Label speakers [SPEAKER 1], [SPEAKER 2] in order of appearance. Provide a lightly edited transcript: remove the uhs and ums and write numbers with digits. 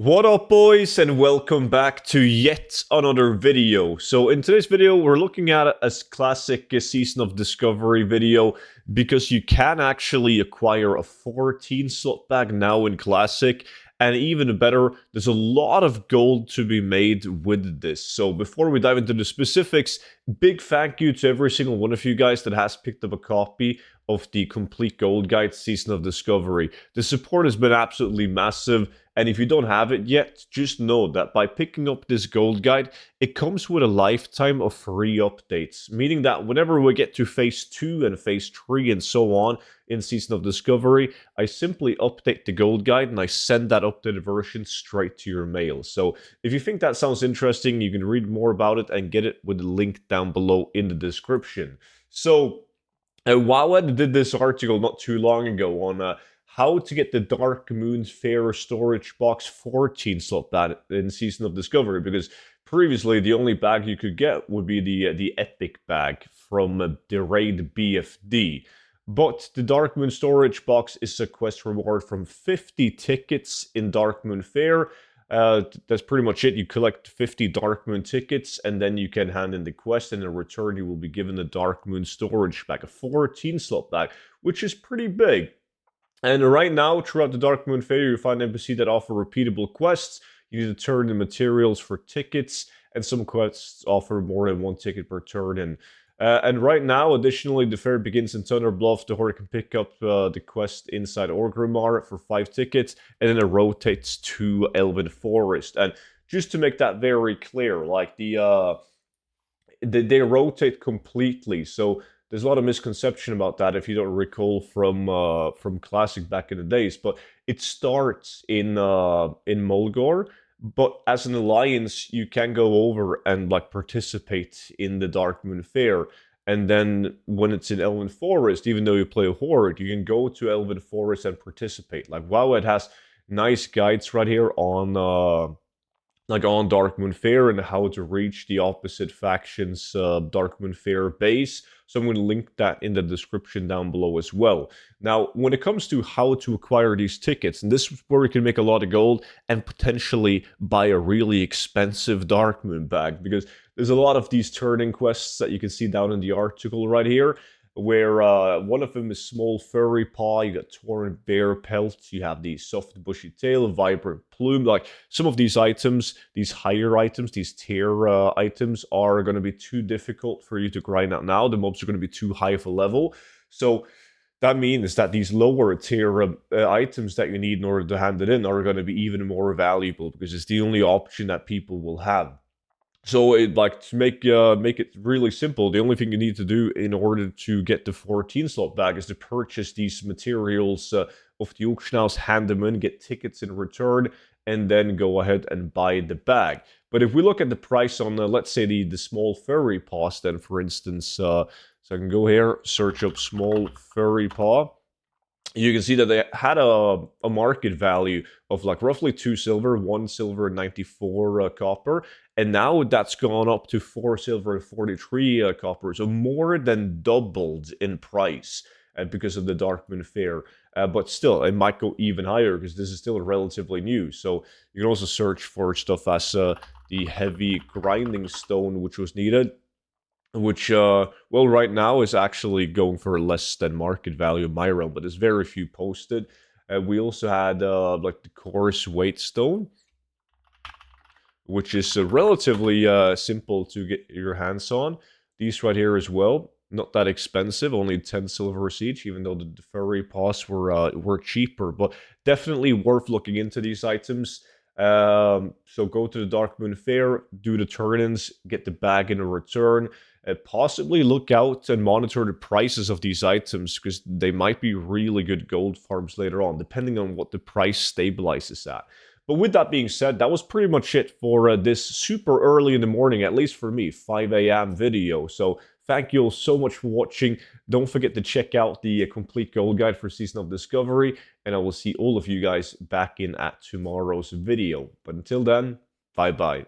[SPEAKER 1] What up, boys, and welcome back to yet another video. So in today's video, we're looking at it as classic Season of Discovery video because you can actually acquire a 14 slot bag now in Classic, and even better, there's a lot of gold to be made with this. So before we dive into the specifics, big thank you to every single one of you guys that has picked up a copy of the complete gold guide Season of Discovery. The support has been absolutely massive. And if you don't have it yet, just know that by picking up this gold guide, it comes with a lifetime of free updates, meaning that whenever we get to phase 2 and phase 3 and so on in Season of Discovery, I simply update the gold guide and I send that updated version straight to your mail. So if you think that sounds interesting, you can read more about it and get it with the link down below in the description. So Wowhead did this article not too long ago on how to get the Darkmoon Faire storage box 14 slot bag in Season of Discovery, because previously the only bag you could get would be the epic bag from the raid BFD. But the Darkmoon storage box is a quest reward from 50 tickets in Darkmoon Faire. That's pretty much it. You collect 50 Darkmoon tickets, and then you can hand in the quest, and in return you will be given the Darkmoon storage bag, a 14 slot bag, which is pretty big. And right now, throughout the Darkmoon Faire, you find NPC that offer repeatable quests. You need to turn in materials for tickets, and some quests offer more than one ticket per turn. And right now, additionally, the fair begins in Thunder Bluff. The Horde can pick up the quest inside Orgrimmar for 5 tickets, and then it rotates to Elven Forest. And just to make that very clear, like they rotate completely. So there's a lot of misconception about that if you don't recall from Classic back in the days. But it starts in Mulgore, but as an alliance, you can go over and like participate in the Darkmoon Faire. And then when it's in Elven Forest, even though you play a Horde, you can go to Elven Forest and participate. Like WoW, it has nice guides right here on Darkmoon Faire and how to reach the opposite faction's Darkmoon Faire base. So I'm going to link that in the description down below as well. Now, when it comes to how to acquire these tickets, and this is where we can make a lot of gold and potentially buy a really expensive Darkmoon bag, because there's a lot of these turning quests that you can see down in the article right here, where one of them is Small Furry Paw, you got Torn Bear Pelt, you have the Soft Bushy Tail, Vibrant Plume. Like, some of these items, these higher items, these tier items are going to be too difficult for you to grind out now. The mobs are going to be too high of a level. So that means that these lower tier items that you need in order to hand it in are going to be even more valuable, because it's the only option that people will have. So, to make it really simple, the only thing you need to do in order to get the 14 slot bag is to purchase these materials of the auction house, hand them in, get tickets in return, and then go ahead and buy the bag. But if we look at the price on, let's say, the Small Furry Paws, then, for instance, so I can go here, search up Small Furry Paw. You can see that they had a market value of like roughly 2 silver, 1 silver, and 94 copper. And now that's gone up to 4 silver and 43 copper. So more than doubled in price because of the Darkmoon Faire. But still, it might go even higher because this is still relatively new. So you can also search for stuff as the heavy grinding stone, which was needed, which well, right now is actually going for less than market value in my realm, but there's very few posted. We also had like the coarse weight stone, which is relatively simple to get your hands on. These right here as well, not that expensive, only 10 silver each, even though the furry paws were cheaper, but definitely worth looking into these items. So go to the Darkmoon Faire, do the turn-ins, get the bag in a return, possibly look out and monitor the prices of these items, because they might be really good gold farms later on, depending on what the price stabilizes at. But with that being said, that was pretty much it for this super early in the morning, at least for me, 5 a.m. video. So thank you all so much for watching. Don't forget to check out the complete gold guide for Season of Discovery, and I will see all of you guys back in at tomorrow's video. But until then, bye-bye.